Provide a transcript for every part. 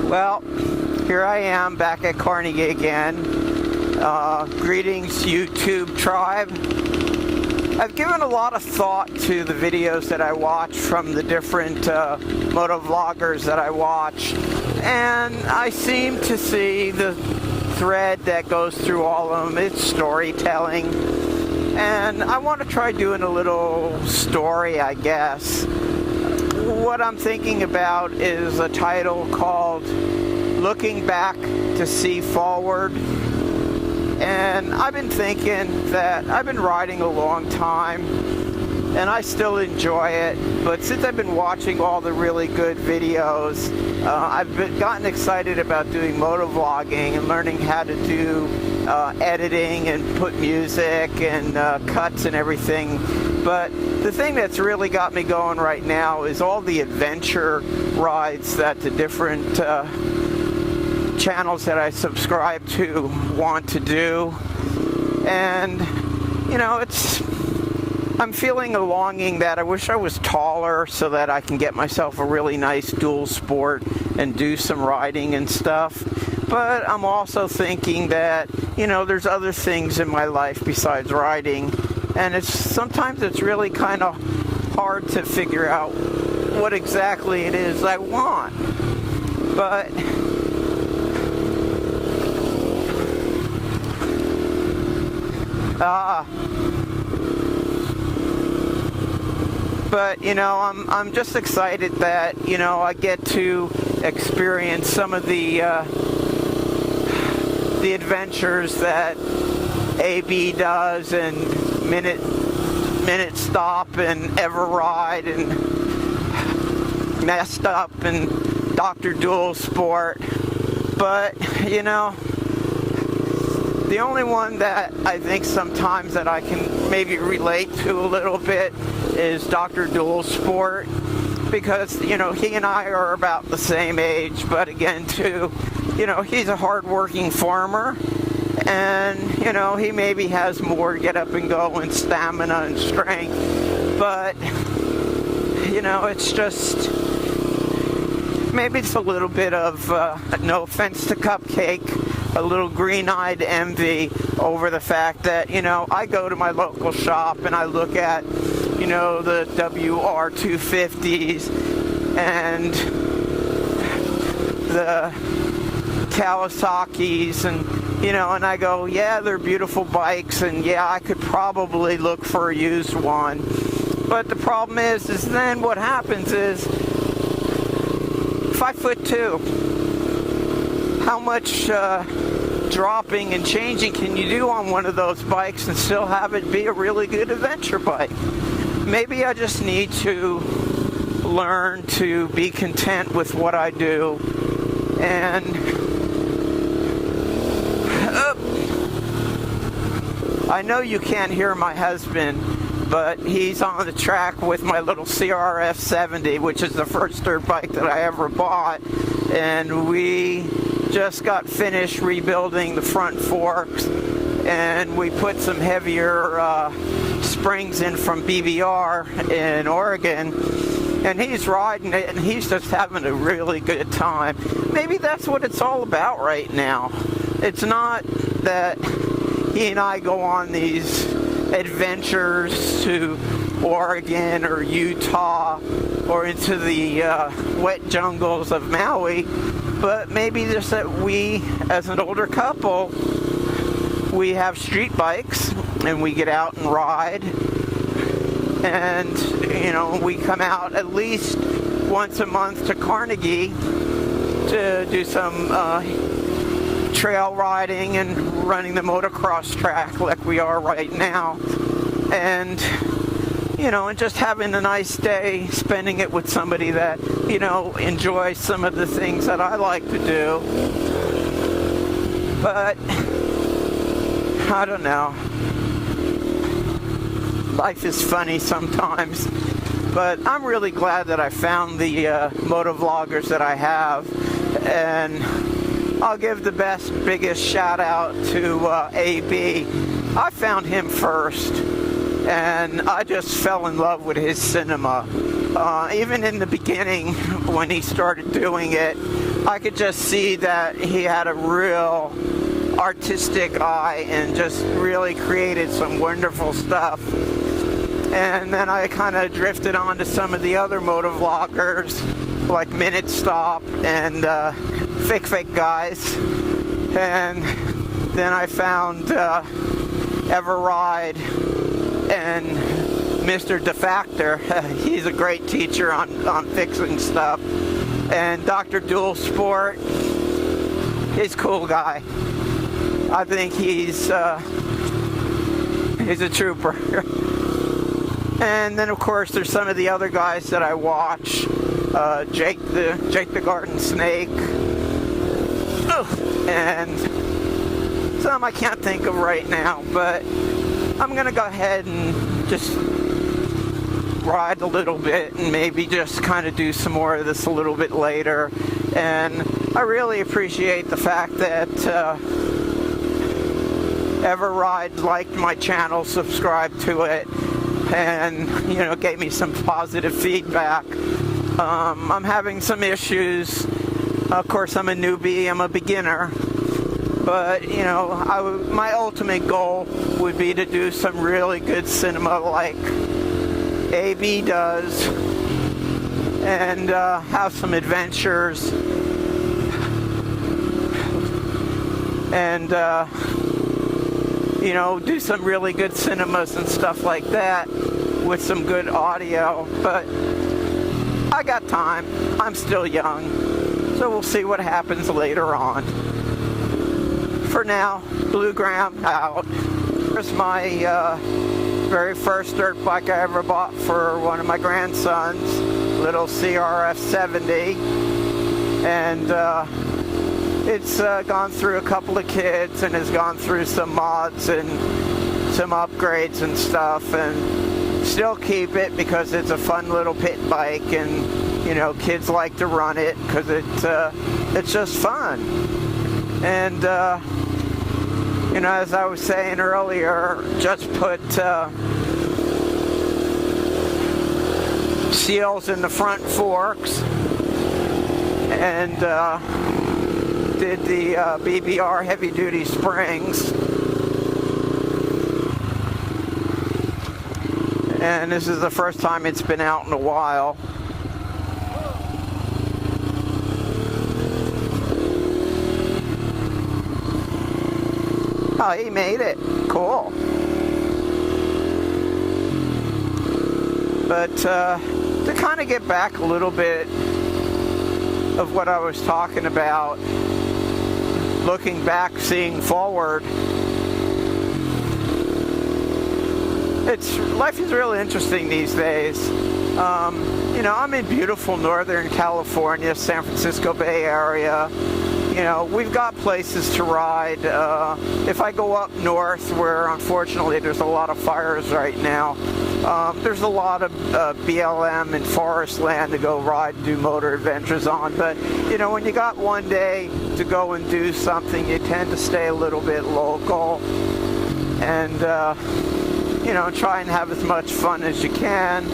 Well, here I am back at Carnegie again. Greetings, YouTube tribe. I've given a lot of thought to the videos that I watch from the different motovloggers that I watch, and I seem to see the thread that goes through all of them. It's storytelling, and I want to try doing a little story, I guess. What I'm thinking about is a title called Looking Back to See Forward. And I've been thinking that I've been riding a long time and I still enjoy it, but since I've been watching all the really good videos, I've gotten excited about doing motovlogging and learning how to do editing and put music and cuts and everything. But the thing that's really got me going right now is all the adventure rides that the different channels that I subscribe to want to do. And you know, I'm feeling a longing that I wish I was taller so that I can get myself a really nice dual sport and do some riding and stuff. But I'm also thinking that, you know, there's other things in my life besides riding, and sometimes it's really kind of hard to figure out what exactly it is I want. But you know, I'm just excited that, you know, I get to experience some of the adventures that AB does, and Minute Stop and Ever Ride and Messed Up and Dr. Dual Sport. But, you know, the only one that I think sometimes that I can maybe relate to a little bit is Dr. Dual Sport, because, you know, he and I are about the same age, but again, too, you know, he's a hard-working farmer, and, you know, he maybe has more get up and go and stamina and strength, but, you know, it's just, maybe it's a little bit of, no offense to Cupcake, a little green-eyed envy over the fact that, you know, I go to my local shop and I look at, you know, the WR250s and the Kawasaki's, and, you know, and I go, yeah, they're beautiful bikes, and yeah, I could probably look for a used one. But the problem is then what happens is 5'2". How much dropping and changing can you do on one of those bikes and still have it be a really good adventure bike? Maybe I just need to learn to be content with what I do. And I know you can't hear my husband, but he's on the track with my little CRF 70, which is the first dirt bike that I ever bought. And we just got finished rebuilding the front forks, and we put some heavier springs in from BBR in Oregon, and he's riding it and he's just having a really good time. Maybe that's what it's all about right now. It's not that he and I go on these adventures to Oregon or Utah or into the wet jungles of Maui, but maybe just that we, as an older couple, we have street bikes and we get out and ride, and, you know, we come out at least once a month to Carnegie to do some trail riding and running the motocross track like we are right now, and, you know, and just having a nice day, spending it with somebody that, you know, enjoys some of the things that I like to do. But I don't know. Life is funny sometimes. But I'm really glad that I found the motovloggers that I have, and I'll give the biggest shout out to AB. I found him first, and I just fell in love with his cinema. Even in the beginning, when he started doing it, I could just see that he had a real artistic eye and just really created some wonderful stuff. And then I kind of drifted on to some of the other vloggers like Minute Stop and Fake Guys, and then I found Everride and Mr. Defactor. He's a great teacher on fixing stuff. And Dr. Dual Sport, he's a cool guy. I think he's a trooper. And then of course there's some of the other guys that I watch. Jake the Garden Snake. And some I can't think of right now, but I'm gonna go ahead and just ride a little bit and maybe just kind of do some more of this a little bit later. And I really appreciate the fact that Everride liked my channel, subscribed to it, and gave me some positive feedback. I'm having some issues. Of course, I'm a newbie, I'm a beginner, but my ultimate goal would be to do some really good cinema like AB does, and have some adventures, and do some really good cinemas and stuff like that with some good audio. But I got time. I'm still young, so we'll see what happens later on. For now, Blue Graham out. Here's my very first dirt bike I ever bought for one of my grandsons, little CRF 70, and it's gone through a couple of kids and has gone through some mods and some upgrades and stuff, and still keep it because it's a fun little pit bike, and kids like to run it because it's just fun. And as I was saying earlier, just put seals in the front forks, and did the BBR heavy duty springs. And this is the first time it's been out in a while. Oh, he made it. Cool. But to kind of get back a little bit of what I was talking about, looking back, seeing forward, life is really interesting these days. I'm in beautiful Northern California, San Francisco Bay Area. We've got places to ride. If I go up north, where unfortunately there's a lot of fires right now, there's a lot of BLM and forest land to go ride and do motor adventures on. But, when you got one day to go and do something, you tend to stay a little bit local and, try and have as much fun as you can.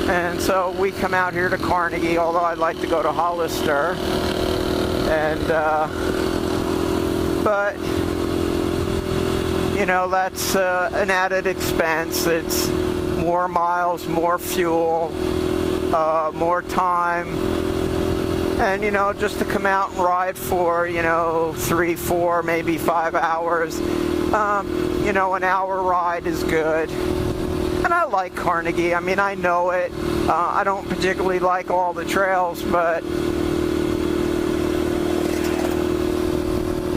And so we come out here to Carnegie, although I'd like to go to Hollister. And, but, that's an added expense. It's more miles, more fuel, more time. And, just to come out and ride for, 3, 4, maybe 5 hours, an hour ride is good. And I like Carnegie. I mean, I know it. I don't particularly like all the trails, but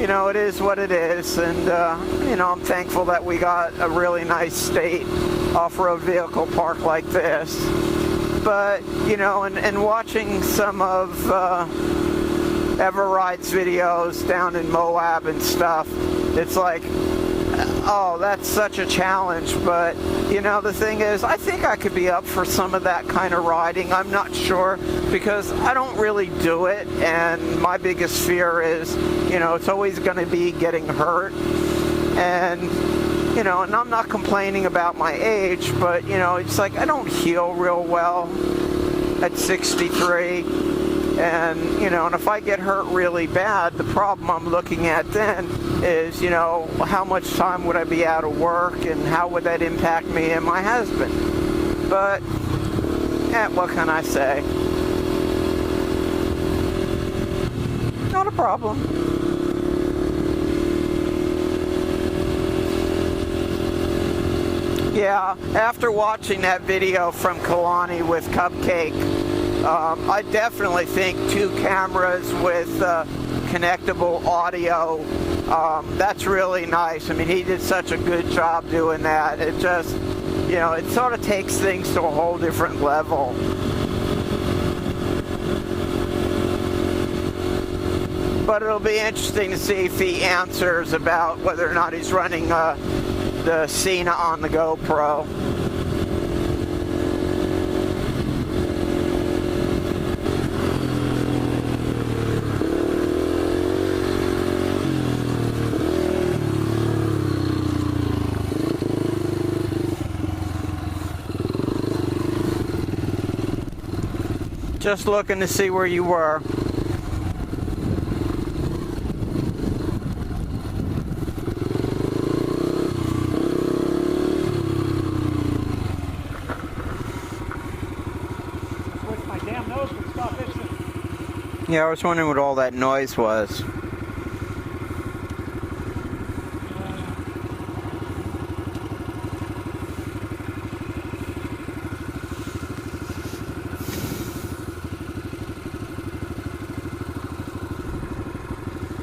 it is what it is. And I'm thankful that we got a really nice state off-road vehicle park like this. But and watching some of Everride's videos down in Moab and stuff, it's like, oh, that's such a challenge. But the thing is, I think I could be up for some of that kind of riding. I'm not sure, because I don't really do it, and my biggest fear is, it's always going to be getting hurt. And and I'm not complaining about my age, but it's like I don't heal real well at 63. And, you know, and if I get hurt really bad, the problem I'm looking at then is, you know, how much time would I be out of work and how would that impact me and my husband? But, what can I say? Not a problem. Yeah, after watching that video from Kalani with Cupcake, I definitely think 2 cameras with connectable audio, that's really nice. I mean, he did such a good job doing that. It just, you know, it sort of takes things to a whole different level. But it'll be interesting to see if he answers about whether or not he's running the Cena on the GoPro. Just looking to see where you were. Wish my damn nose would stop itching. Yeah, I was wondering what all that noise was.